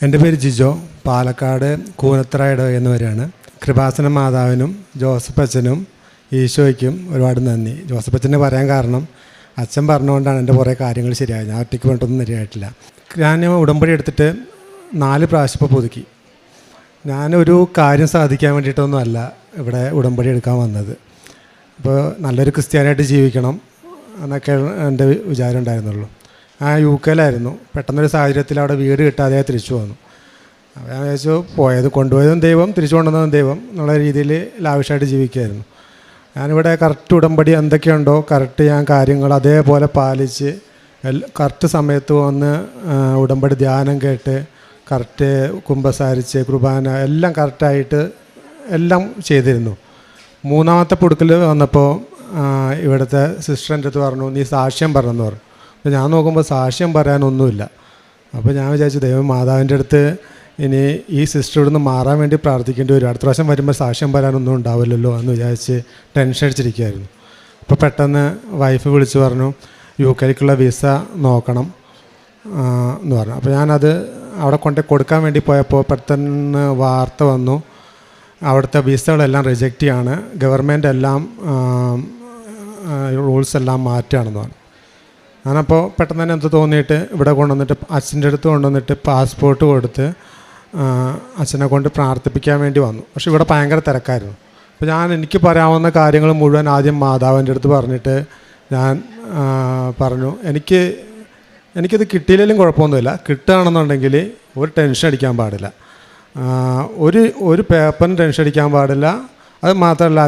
എൻ്റെ പേര് ജിജോ, പാലക്കാട് കൂനത്തറ ഇടവകയെന്ന്. കൃപാസന മാതാവിനും ജോസഫ് അച്ഛനും ഈശോയ്ക്കും ഒരുപാട് നന്ദി. ജോസഫ് അച്ഛനെ പറയാൻ കാരണം അച്ഛൻ പറഞ്ഞുകൊണ്ടാണ് എൻ്റെ കുറേ കാര്യങ്ങൾ ശരിയായത്. ഞാൻ ഒറ്റയ്ക്ക് വേണ്ടിട്ടൊന്നും ശരിയായിട്ടില്ല. ഞാൻ ഉടമ്പടി എടുത്തിട്ട് 4 പ്രാവശ്യം ഇപ്പോൾ പുതുക്കി. ഞാനൊരു കാര്യം സാധിക്കാൻ വേണ്ടിയിട്ടൊന്നും അല്ല ഇവിടെ ഉടമ്പടി എടുക്കാൻ വന്നത്. ഇപ്പോൾ നല്ലൊരു ക്രിസ്ത്യാനായിട്ട് ജീവിക്കണം എന്നൊക്കെ എൻ്റെ വിചാരം ഉണ്ടായിരുന്നുള്ളൂ. UK പെട്ടെന്നൊരു സാഹചര്യത്തിൽ അവിടെ വീട് കിട്ടാതെ തിരിച്ചു വന്നു. അപ്പോൾ ഞാൻ വിചാരിച്ചു കൊണ്ടുപോയതും ദൈവം, തിരിച്ചു കൊണ്ടുവന്നതും ദൈവം എന്നുള്ള രീതിയിൽ ലാവിഷായിട്ട് ജീവിക്കുമായിരുന്നു. ഞാനിവിടെ കറക്റ്റ് ഉടമ്പടി എന്തൊക്കെയുണ്ടോ കറക്റ്റ് ഞാൻ കാര്യങ്ങൾ അതേപോലെ പാലിച്ച് കറക്റ്റ് സമയത്ത് വന്ന് ഉടമ്പടി ധ്യാനം കേട്ട് കറക്റ്റ് കുമ്പസാരിച്ച് കുർബാന എല്ലാം കറക്റ്റായിട്ട് എല്ലാം ചെയ്തിരുന്നു. 3ാമത്തെ പുടുക്കൽ വന്നപ്പോൾ ഇവിടുത്തെ സിസ്റ്റർ എൻ്റെ അടുത്ത് പറഞ്ഞു, നീ സാക്ഷ്യം പറഞ്ഞെന്ന് പറഞ്ഞു. അപ്പോൾ ഞാൻ നോക്കുമ്പോൾ സാക്ഷ്യം പറയാനൊന്നുമില്ല. അപ്പോൾ ഞാൻ വിചാരിച്ചു ദൈവം മാതാവിൻ്റെ അടുത്ത് ഇനി ഈ സിസ്റ്റർ ഇവിടുന്ന് മാറാൻ വേണ്ടി പ്രാർത്ഥിക്കേണ്ടി വരും, അടുത്ത പ്രാവശ്യം വരുമ്പോൾ സാക്ഷ്യം പറയാനൊന്നും ഉണ്ടാവില്ലല്ലോ എന്ന് വിചാരിച്ച് ടെൻഷൻ അടിച്ചിരിക്കുകയായിരുന്നു. അപ്പോൾ പെട്ടെന്ന് വൈഫ് വിളിച്ച് പറഞ്ഞു UK വിസ നോക്കണം എന്ന് പറഞ്ഞു. അപ്പോൾ ഞാനത് അവിടെ കൊടുക്കാൻ വേണ്ടി പോയപ്പോൾ പെട്ടെന്ന് വാർത്ത വന്നു, അവിടുത്തെ വിസകളെല്ലാം റിജക്റ്റ് ചെയ്യാണ്, ഗവൺമെൻറ് എല്ലാം റൂൾസ് എല്ലാം മാറ്റുകയാണെന്ന് പറഞ്ഞു. ഞാനപ്പോൾ പെട്ടെന്ന് തന്നെ എന്ത് തോന്നിയിട്ട് ഇവിടെ കൊണ്ടുവന്നിട്ട് അച്ഛൻ്റെ അടുത്ത് കൊണ്ടുവന്നിട്ട് പാസ്പോർട്ട് കൊടുത്ത് അച്ഛനെ കൊണ്ട് പ്രാർത്ഥിപ്പിക്കാൻ വേണ്ടി വന്നു. പക്ഷെ ഇവിടെ ഭയങ്കര തിരക്കായിരുന്നു. അപ്പോൾ എനിക്ക് പറയാവുന്ന കാര്യങ്ങൾ മുഴുവൻ ആദ്യം മാതാവിൻ്റെ അടുത്ത് പറഞ്ഞിട്ട് ഞാൻ പറഞ്ഞു, എനിക്കിത് കിട്ടിയില്ലെങ്കിലും കുഴപ്പമൊന്നുമില്ല, കിട്ടുകയാണെന്നുണ്ടെങ്കിൽ ഒരു ടെൻഷൻ അടിക്കാൻ പാടില്ല, ഒരു പേപ്പറിന് ടെൻഷൻ അടിക്കാൻ പാടില്ല. അത് മാത്രമല്ല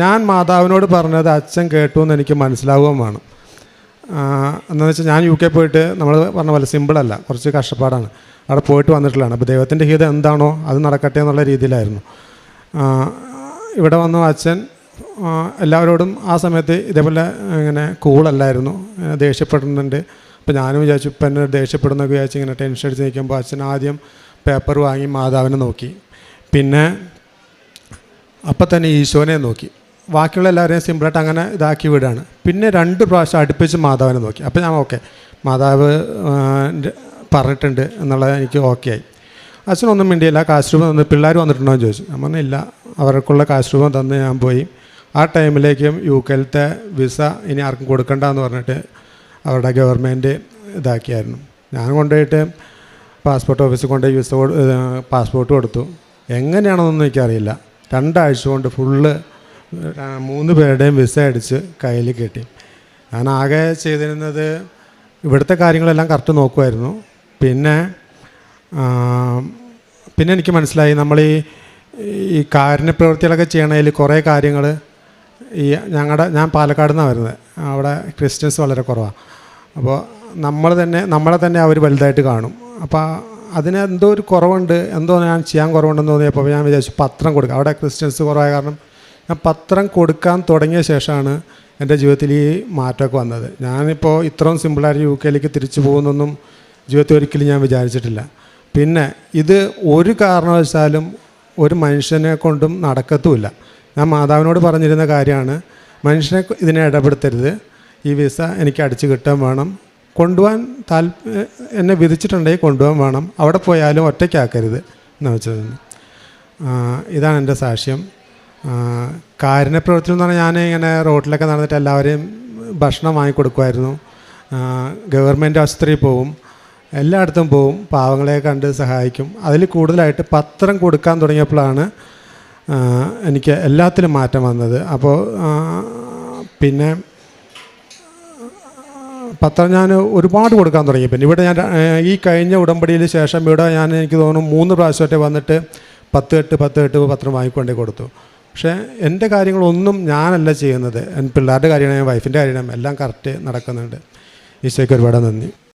ഞാൻ മാതാവിനോട് പറഞ്ഞത് അച്ഛൻ കേട്ടു എന്ന് എനിക്ക് മനസ്സിലാവുകയും വേണം. എന്താണെന്ന് വെച്ചാൽ ഞാൻ UK പോയിട്ട് നമ്മൾ പറഞ്ഞ പോലെ സിമ്പിളല്ല, കുറച്ച് കഷ്ടപ്പാടാണ്. അവിടെ പോയിട്ട് വന്നിട്ടുള്ളതാണ്. അപ്പോൾ ദൈവത്തിൻ്റെ ഹിതം എന്താണോ അത് നടക്കട്ടെ എന്നുള്ള രീതിയിലായിരുന്നു. ഇവിടെ വന്നു അച്ഛൻ എല്ലാവരോടും ആ സമയത്ത് ഇതേപോലെ ഇങ്ങനെ കൂളല്ലായിരുന്നു, ദേഷ്യപ്പെടുന്നുണ്ട്. അപ്പോൾ ഞാനും വിചാരിച്ചു ഇപ്പം എന്നെ ദേഷ്യപ്പെടുന്നൊക്കെ വിചാരിച്ച് ഇങ്ങനെ ടെൻഷൻ അടിച്ച് നിൽക്കുമ്പോൾ അച്ഛൻ ആദ്യം പേപ്പർ വാങ്ങി മാതാവിനെ നോക്കി, പിന്നെ അപ്പം തന്നെ ഈശോനെ നോക്കി, ബാക്കിയുള്ള എല്ലാവരെയും സിമ്പിളായിട്ട് അങ്ങനെ ഇതാക്കി വിടുകയാണ്. പിന്നെ 2 പ്രാവശ്യം അടുപ്പിച്ച് മാതാവിനെ നോക്കി. അപ്പോൾ ഞാൻ ഓക്കെ, മാതാവ് പറഞ്ഞിട്ടുണ്ട് എന്നുള്ളത് എനിക്ക് ഓക്കെ ആയി. അച്ഛനൊന്നും മിണ്ടിയില്ല. കാശ് രൂപം തന്ന് പിള്ളേർ വന്നിട്ടുണ്ടോ എന്ന് ചോദിച്ചു. ഞാൻ പറഞ്ഞില്ല, അവർക്കുള്ള കാശ് രൂപം തന്ന് ഞാൻ പോയി. ആ ടൈമിലേക്കും UK വിസ ഇനി ആർക്കും കൊടുക്കണ്ടെന്ന് പറഞ്ഞിട്ട് അവരുടെ ഗവൺമെൻറ് ഇതാക്കിയായിരുന്നു. ഞാൻ കൊണ്ടുപോയിട്ട് പാസ്പോർട്ട് ഓഫീസിൽ കൊണ്ടുപോയി പാസ്പോർട്ട് കൊടുത്തു. എങ്ങനെയാണെന്നൊന്നും എനിക്കറിയില്ല. 2 ആഴ്ച കൊണ്ട് ഫുള്ള് 3 പേരുടെയും വിസ അടിച്ച് കയ്യിൽ കിട്ടി. ഞാൻ ആകെ ചെയ്തിരുന്നത് ഇവിടുത്തെ കാര്യങ്ങളെല്ലാം കറക്റ്റ് നോക്കുമായിരുന്നു. പിന്നെ എനിക്ക് മനസ്സിലായി നമ്മൾ ഈ കാരുണ്യപ്രവൃത്തികളൊക്കെ ചെയ്യണതിൽ കുറേ കാര്യങ്ങൾ ഞാൻ പാലക്കാട് നിന്നാണ് വരുന്നത്, അവിടെ ക്രിസ്ത്യൻസ് വളരെ കുറവാണ്. അപ്പോൾ നമ്മളെ തന്നെ അവർ വലുതായിട്ട് കാണും. അപ്പോൾ അതിന് എന്തോ ഒരു കുറവുണ്ട്, എന്തോ ഞാൻ ചെയ്യാൻ കുറവുണ്ടെന്ന് തോന്നിയപ്പോൾ ഞാൻ വിചാരിച്ചു പത്രം കൊടുക്കുക. അവിടെ ക്രിസ്ത്യൻസ് കുറവായ കാരണം ഞാൻ പത്രം കൊടുക്കാൻ തുടങ്ങിയ ശേഷമാണ് എൻ്റെ ജീവിതത്തിൽ ഈ മാറ്റമൊക്കെ വന്നത്. ഞാനിപ്പോൾ ഇത്രയും സിമ്പിളായിട്ട് UK തിരിച്ചു പോകുന്നൊന്നും ജീവിതത്തിൽ ഒരിക്കലും ഞാൻ വിചാരിച്ചിട്ടില്ല. പിന്നെ ഇത് ഒരു കാരണവശാലും ഒരു മനുഷ്യനെ കൊണ്ടും നടക്കത്തുമില്ല. ഞാൻ മാതാവിനോട് പറഞ്ഞിരുന്ന കാര്യമാണ്, മനുഷ്യനെ ഇതിനെ ഇടപെടുത്തരുത്, ഈ വിസ എനിക്ക് അടിച്ച് കിട്ടാൻ വേണം, കൊണ്ടുപോകാൻ എന്നെ വിധിച്ചിട്ടുണ്ടെങ്കിൽ കൊണ്ടുപോകാൻ വേണം, അവിടെ പോയാലും ഒറ്റയ്ക്കാക്കരുത് എന്ന് വെച്ചത്. ഇതാണ് എൻ്റെ സാക്ഷ്യം. കാരുണ്യപ്രവൃത്തി എന്ന് പറഞ്ഞാൽ ഞാൻ ഇങ്ങനെ റോഡിലൊക്കെ നടന്നിട്ട് എല്ലാവരെയും ഭക്ഷണം വാങ്ങിക്കൊടുക്കുമായിരുന്നു, ഗവൺമെൻറ് ആശുപത്രിയിൽ പോവും, എല്ലായിടത്തും പോവും, പാവങ്ങളെ കണ്ട് സഹായിക്കും. അതിൽ കൂടുതലായിട്ട് പത്രം കൊടുക്കാൻ തുടങ്ങിയപ്പോഴാണ് എനിക്ക് എല്ലാത്തിലും മാറ്റം വന്നത്. അപ്പോൾ പിന്നെ പത്രം ഞാൻ ഒരുപാട് കൊടുക്കാൻ തുടങ്ങി. പിന്നെ ഇവിടെ ഞാൻ ഈ കഴിഞ്ഞ ഉടമ്പടിയിൽ ശേഷം ഇവിടെ എനിക്ക് തോന്നുന്നു 3 പ്രാവശ്യമൊക്കെ വന്നിട്ട് 10 പത്രം വാങ്ങിക്കൊണ്ടേ കൊടുത്തു. പക്ഷേ എൻ്റെ കാര്യങ്ങളൊന്നും ഞാനല്ല ചെയ്യുന്നത്, പിള്ളേരുടെ കാര്യമാണ്, വൈഫിൻ്റെ കാര്യമാണ്, എല്ലാം കറക്റ്റ് നടക്കുന്നുണ്ട്. ഈശോയ്ക്ക് ഒരുപാട് നന്ദി.